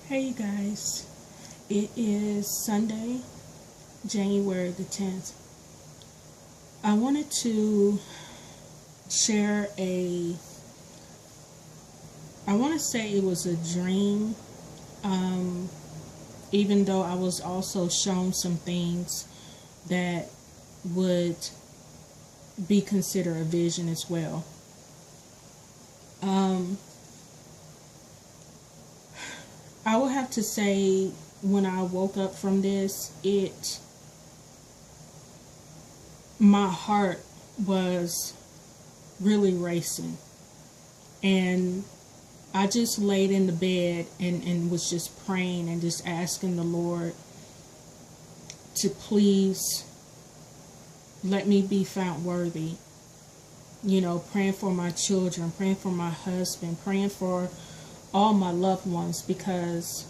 Hey you guys, it is Sunday, January the 10th. I wanted to share I want to say it was a dream, even though I was also shown some things that would be considered a vision as well. I would have to say when I woke up from this, my heart was really racing, and I just laid in the bed and was just praying and just asking the Lord to please let me be found worthy. You know, praying for my children, praying for my husband, praying for all my loved ones, because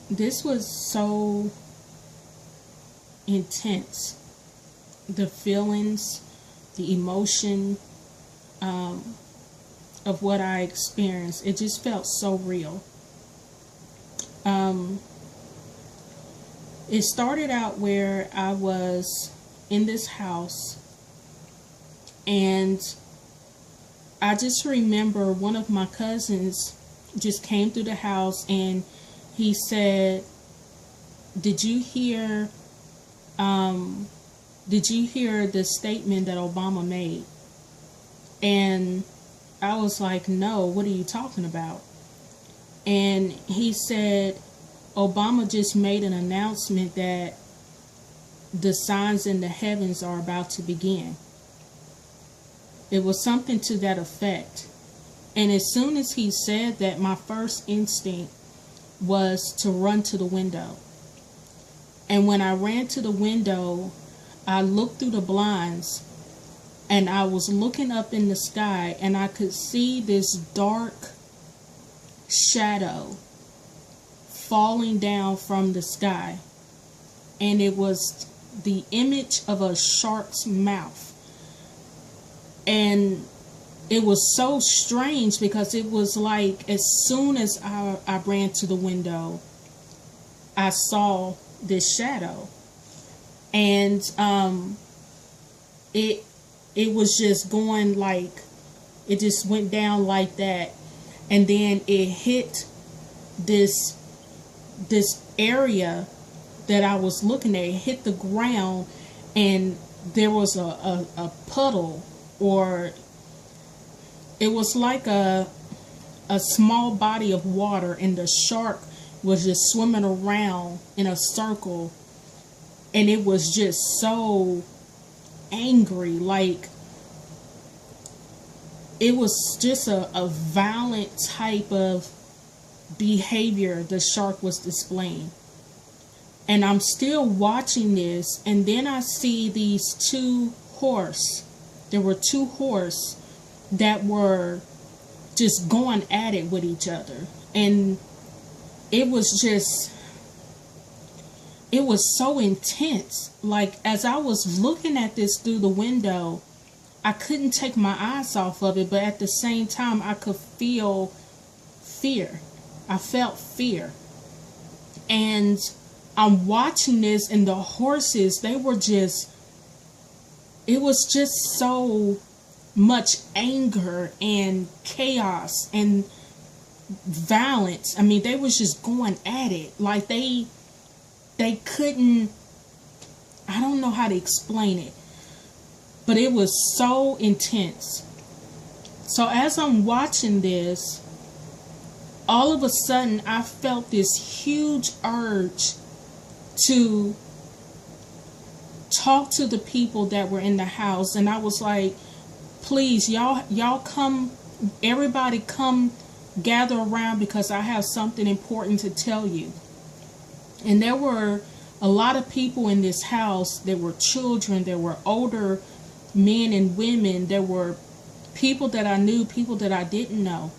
this was so intense. The feelings, the emotion of what I experienced, it just felt so real. It started out where I was in this house, and I just remember one of my cousins just came through the house and he said, did you hear the statement that Obama made? And I was like, no, what are you talking about? And he said, Obama just made an announcement that the signs in the heavens are about to begin. It was something to that effect. And as soon as he said that, my first instinct was to run to the window. And when I ran to the window, I looked through the blinds and I was looking up in the sky, and I could see this dark shadow falling down from the sky. And it was the image of a shark's mouth. And it was so strange because it was like as soon as I ran to the window, I saw this shadow. And it was just going like, it just went down like that. And then it hit this area that I was looking at. It hit the ground, and there was a puddle, or it was like a small body of water, and the shark was just swimming around in a circle, and it was just so angry. Like, it was just a violent type of behavior the shark was displaying. And I'm still watching this, and then I see these two horse. There were two horse that were just going at it with each other. And it was so intense. Like, as I was looking at this through the window, I couldn't take my eyes off of it, but at the same time, I could feel fear. I felt fear. And I'm watching this, and the horses, it was just so much anger and chaos and violence. I mean, they was just going at it. Like, they couldn't, I don't know how to explain it, but it was so intense. So as I'm watching this, all of a sudden I felt this huge urge to talk to the people that were in the house. And I was like, please, y'all come, everybody come gather around, because I have something important to tell you. And there were a lot of people in this house. There were children, there were older men and women, there were people that I knew, people that I didn't know.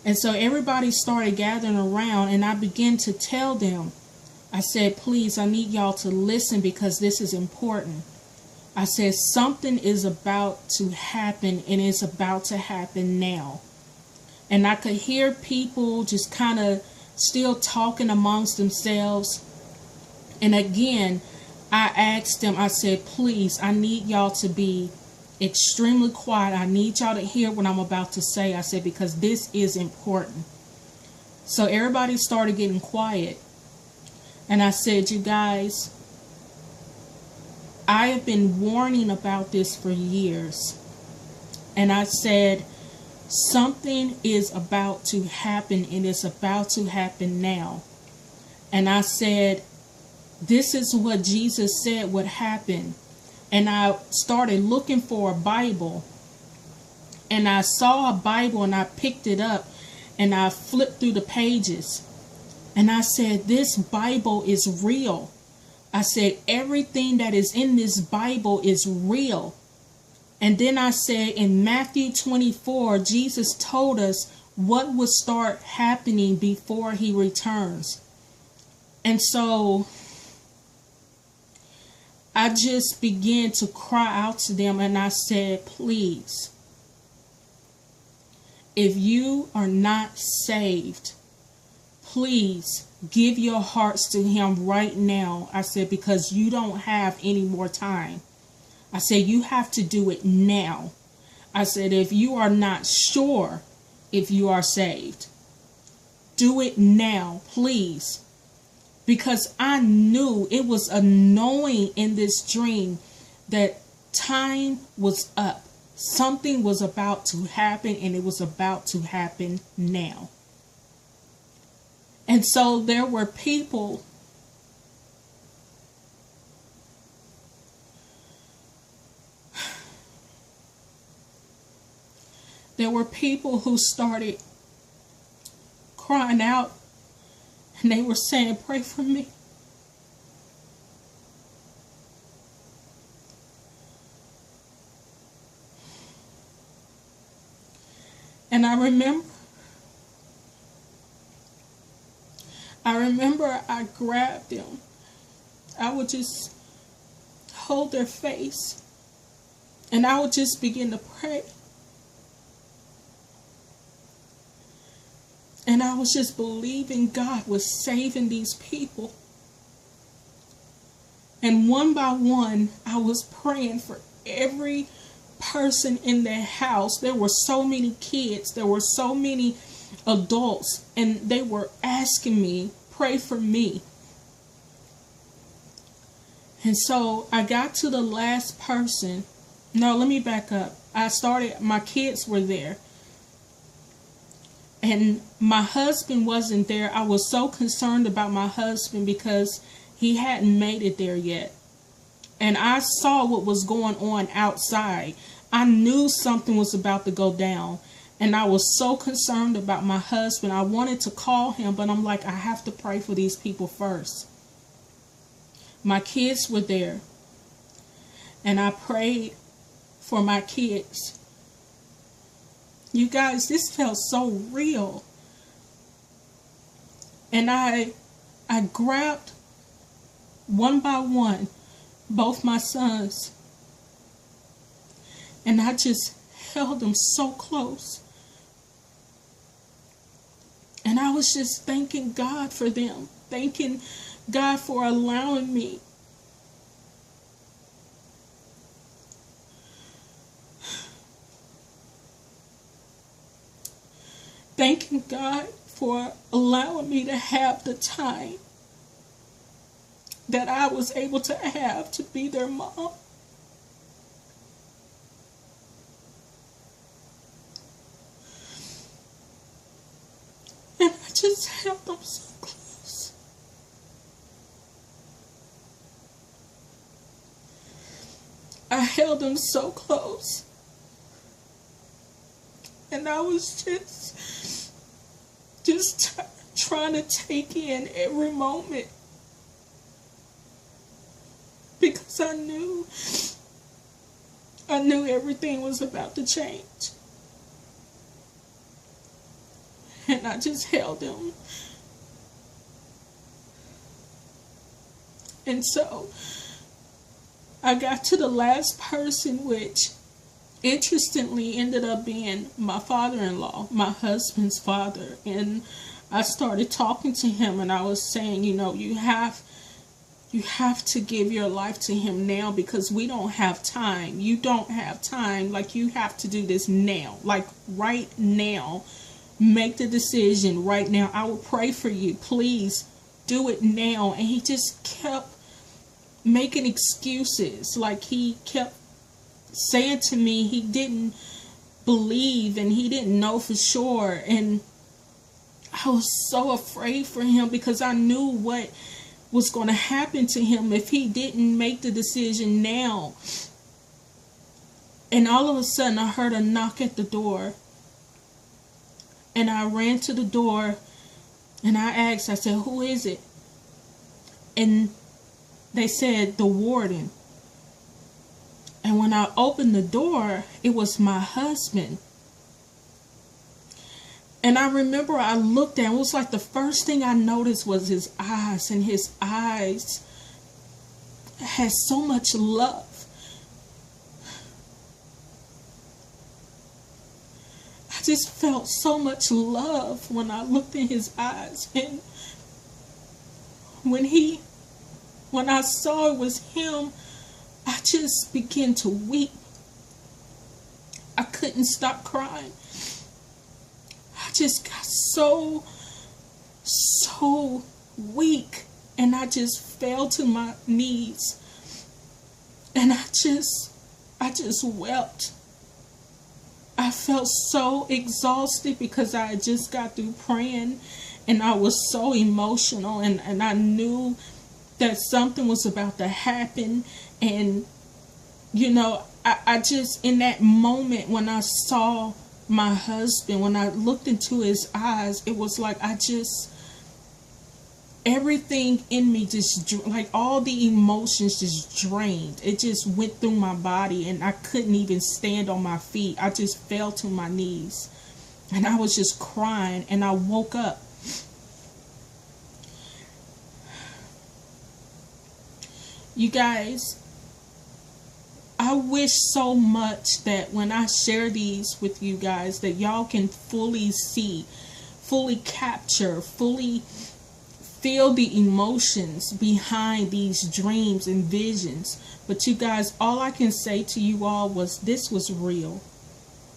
And so everybody started gathering around, and I began to tell them, I said, please, I need y'all to listen, because this is important. I said, something is about to happen, and it's about to happen now. And I could hear people just kind of still talking amongst themselves. And again, I asked them, I said, please, I need y'all to be extremely quiet. I need y'all to hear what I'm about to say. I said, because this is important. So everybody started getting quiet. And I said, you guys, I have been warning about this for years. And I said, something is about to happen, and it's about to happen now. And I said, this is what Jesus said would happen. And I started looking for a Bible. And I saw a Bible, and I picked it up, and I flipped through the pages. And I said, this Bible is real. I said, everything that is in this Bible is real. And then I said, in Matthew 24, Jesus told us what would start happening before he returns. And so I just began to cry out to them, and I said, please, if you are not saved, please give your hearts to him right now. I said, because you don't have any more time. I said, you have to do it now. I said, if you are not sure if you are saved, do it now, please. Because I knew, it was a knowing in this dream that time was up. Something was about to happen, and it was about to happen now. And so there were people who started crying out, and they were saying, pray for me. And I remember I grabbed them. I would just hold their face, and I would just begin to pray. And I was just believing God was saving these people. And one by one, I was praying for every person in their house. There were so many kids. There were so many adults. And they were asking me, pray for me. And so I got to the last person. No, let me back up. My kids were there. And my husband wasn't there. I was so concerned about my husband because he hadn't made it there yet. And I saw what was going on outside. I knew something was about to go down. And I was so concerned about my husband. I wanted to call him, but I'm like, I have to pray for these people first. My kids were there. And I prayed for my kids. You guys, this felt so real. And I grabbed one by one both my sons, and I just held them so close. And I was just thanking God for them, thanking God for allowing me thanking God for allowing me to have the time that I was able to have to be their mom. And I just held them so close. I held them so close. And I was just trying to take in every moment, because I knew everything was about to change. And I just held him. And so I got to the last person, which interestingly ended up being my father-in-law, my husband's father. And I started talking to him, and I was saying, you know, you have to give your life to him now, because we don't have time. You don't have time. Like, you have to do this now, like right now. Make the decision right now. I will pray for you. Please do it now. And he just kept making excuses. Like, he kept saying to me he didn't believe and he didn't know for sure. And I was so afraid for him, because I knew what was going to happen to him if he didn't make the decision now. And all of a sudden I heard a knock at the door, and I ran to the door and I asked, I said, who is it? And they said, the warden. And when I opened the door, it was my husband. And I remember I looked at him. It was like the first thing I noticed was his eyes. And his eyes had so much love. I just felt so much love when I looked in his eyes. And when I saw it was him, I just began to weep. I couldn't stop crying. I just got so weak, and I just fell to my knees, and I just wept. I felt so exhausted because I had just got through praying, and I was so emotional, and I knew that something was about to happen. And you know, I just, in that moment when I saw my husband, when I looked into his eyes, it was like everything in me just, like all the emotions just drained. It just went through my body, and I couldn't even stand on my feet. I just fell to my knees, and I was just crying, and I woke up. You guys, I wish so much that when I share these with you guys, that y'all can fully see, fully capture, fully feel the emotions behind these dreams and visions. But you guys, all I can say to you all was, this was real.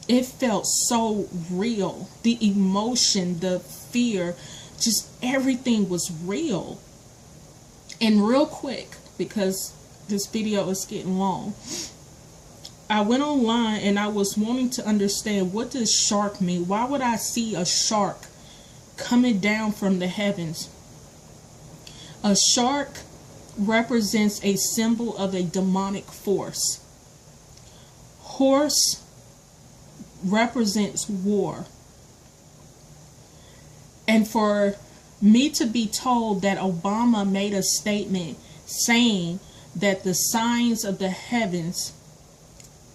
It felt so real. The emotion, the fear, just everything was real. And real quick, because this video is getting long, I went online and I was wanting to understand, what does shark mean? Why would I see a shark coming down from the heavens? A shark represents a symbol of a demonic force. Horse represents war. And for me to be told that Obama made a statement saying that the signs of the heavens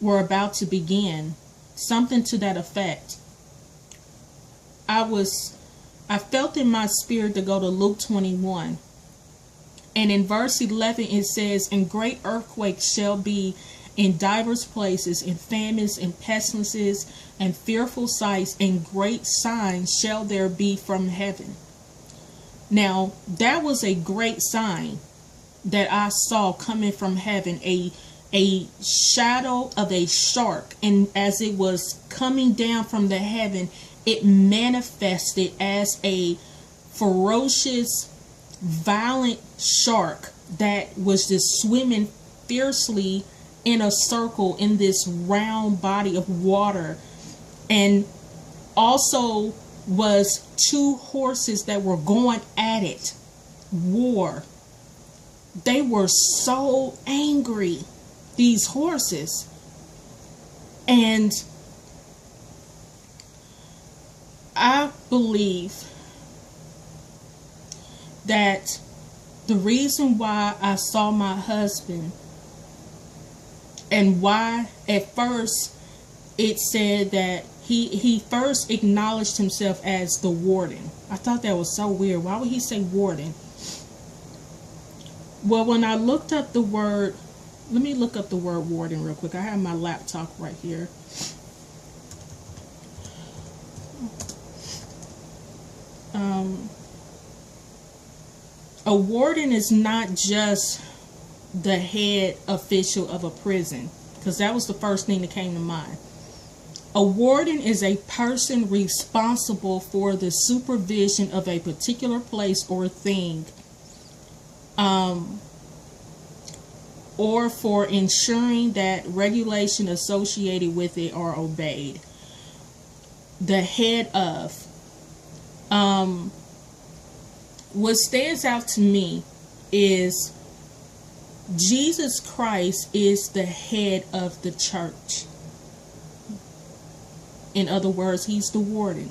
were about to begin, something to that effect, I felt in my spirit to go to Luke 21. And in verse 11 it says, and great earthquakes shall be in divers places, and famines and pestilences and fearful sights, and great signs shall there be from heaven. Now, that was a great sign that I saw coming from heaven, a shadow of a shark. And as it was coming down from the heaven, it manifested as a ferocious, violent shark that was just swimming fiercely in a circle in this round body of water. And also was two horses that were going at it, war. They were so angry, these horses. And I believe that the reason why I saw my husband, and why at first it said that he first acknowledged himself as the warden. I thought that was so weird. Why would he say warden? Well, when I looked up the word let me look up the word warden real quick. I have my laptop right here. A warden is not just the head official of a prison, because that was the first thing that came to mind. A warden is a person responsible for the supervision of a particular place or thing, or for ensuring that regulation associated with it are obeyed. The head of. What stands out to me is Jesus Christ is the head of the church. In other words, he's the warden.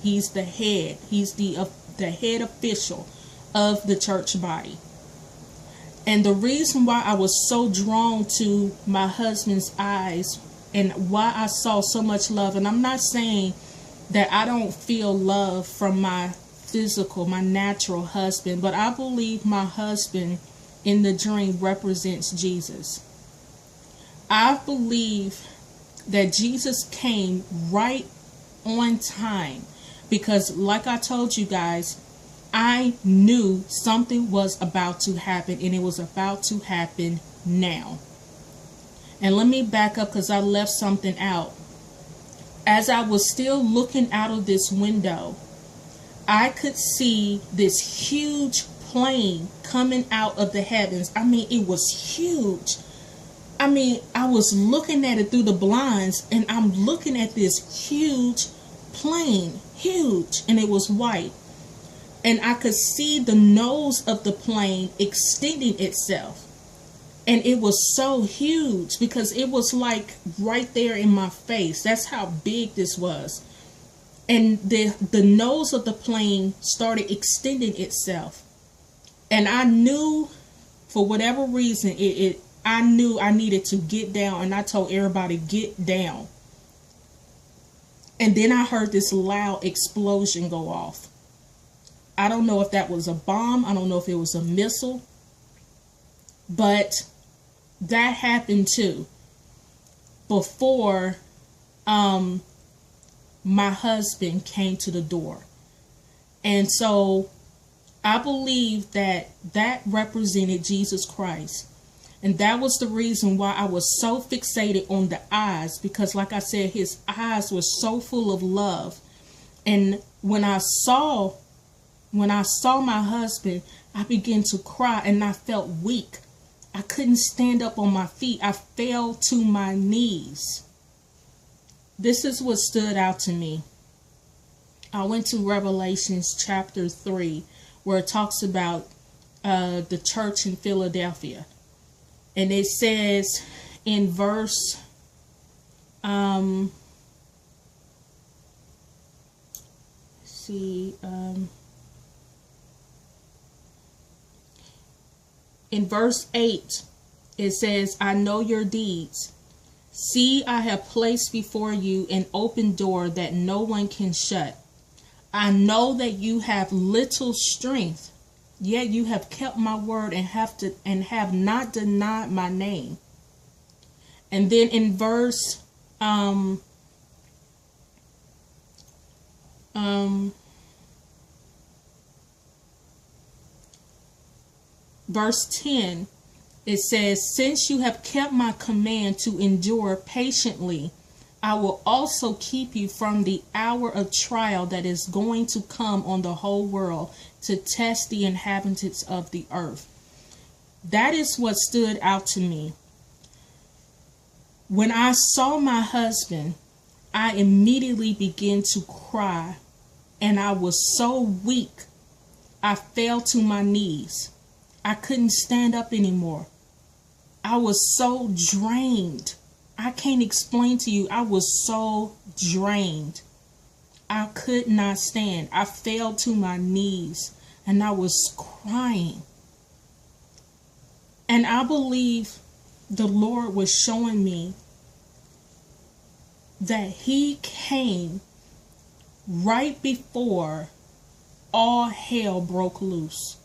He's the head. He's the head official of the church body. And the reason why I was so drawn to my husband's eyes and why I saw so much love, and I'm not saying that I don't feel love from my physical, my natural husband, but I believe my husband in the dream represents Jesus. I believe that Jesus came right on time, because like I told you guys, I knew something was about to happen, and it was about to happen now. And let me back up, because I left something out. As I was still looking out of this window, I could see this huge plane coming out of the heavens. I mean, it was huge. I mean, I was looking at it through the blinds, and I'm looking at this huge plane, huge, and it was white. And I could see the nose of the plane extending itself. And it was so huge because it was like right there in my face. That's how big this was. And the nose of the plane started extending itself. And I knew, for whatever reason, I knew I needed to get down. And I told everybody, get down. And then I heard this loud explosion go off. I don't know if that was a bomb. I don't know if it was a missile. But that happened too. Before my husband came to the door. And so I believe that represented Jesus Christ. And that was the reason why I was so fixated on the eyes, because like I said, his eyes were so full of love. And when I saw my husband, I began to cry, and I felt weak. I couldn't stand up on my feet. I fell to my knees. This is what stood out to me. I went to Revelations chapter 3, where it talks about the church in Philadelphia. And it says in verse in verse 8, it says, I know your deeds. See, I have placed before you an open door that no one can shut. I know that you have little strength, yet you have kept my word and have not denied my name. And then in verse verse 10, it says, since you have kept my command to endure patiently, I will also keep you from the hour of trial that is going to come on the whole world to test the inhabitants of the earth. That is what stood out to me. When I saw my husband, I immediately began to cry, and I was so weak, I fell to my knees. I couldn't stand up anymore. I was so drained. I can't explain to you. I was so drained. I could not stand. I fell to my knees and I was crying. And I believe the Lord was showing me that he came right before all hell broke loose.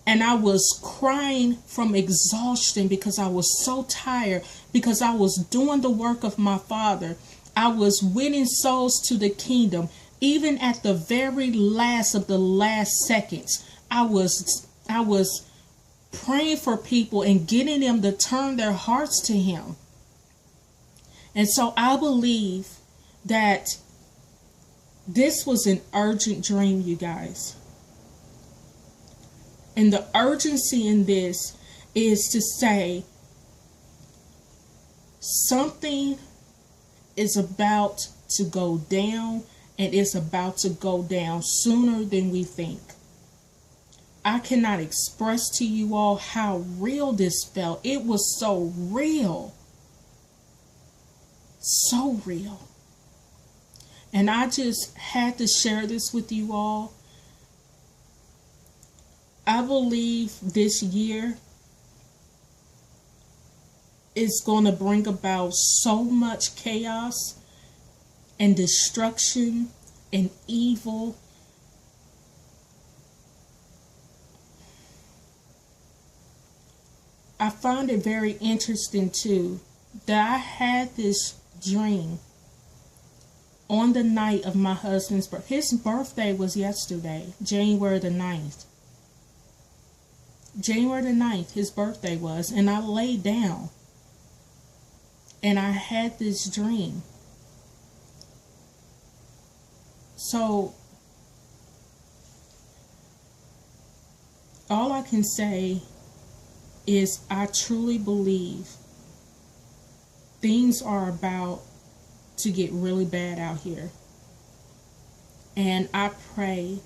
And I was crying from exhaustion because I was so tired, because I was doing the work of my Father. I was winning souls to the kingdom. Even at the very last of the last seconds, I was praying for people and getting them to turn their hearts to Him. And so I believe that this was an urgent dream, you guys. And the urgency in this is to say something is about to go down, and it's about to go down sooner than we think. I cannot express to you all how real this felt. It was so real. So real. And I just had to share this with you all. I believe this year is going to bring about so much chaos and destruction and evil. I find it very interesting too that I had this dream on the night of my husband's birthday. His birthday was yesterday, January the 9th. January the 9th, his birthday was, and I laid down and I had this dream. So all I can say is I truly believe things are about to get really bad out here. And I pray,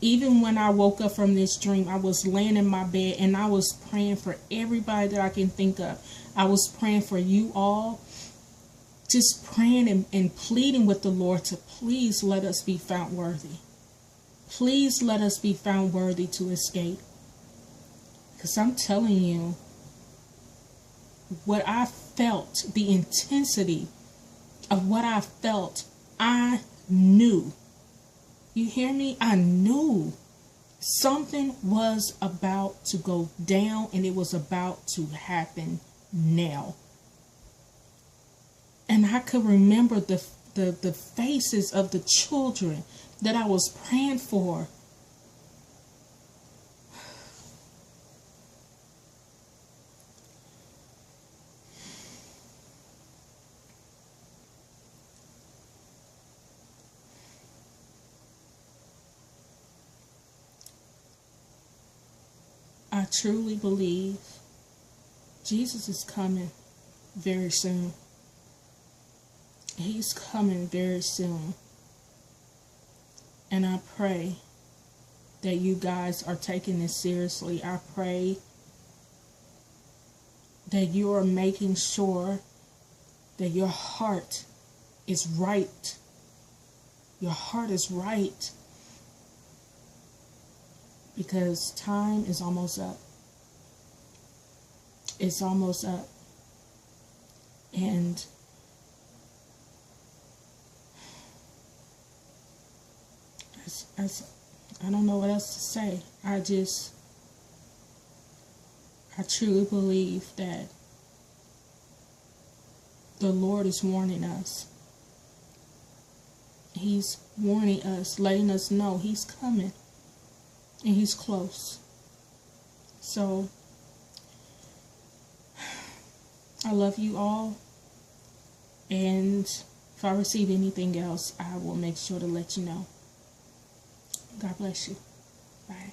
even when I woke up from this dream, I was laying in my bed and I was praying for everybody that I can think of. I was praying for you all, just praying and pleading with the Lord to please let us be found worthy. Please let us be found worthy to escape. Because I'm telling you, what I felt, the intensity of what I felt, I knew. You hear me? I knew something was about to go down, and it was about to happen now. And I could remember the faces of the children that I was praying for. I truly believe Jesus is coming very soon. He's coming very soon. And I pray that you guys are taking this seriously. I pray that you are making sure that your heart is right. Your heart is right. Because time is almost up. It's almost up. And I don't know what else to say. I truly believe that the Lord is warning us. He's warning us, letting us know He's coming. And He's close. So, I love you all. And if I receive anything else, I will make sure to let you know. God bless you. Bye.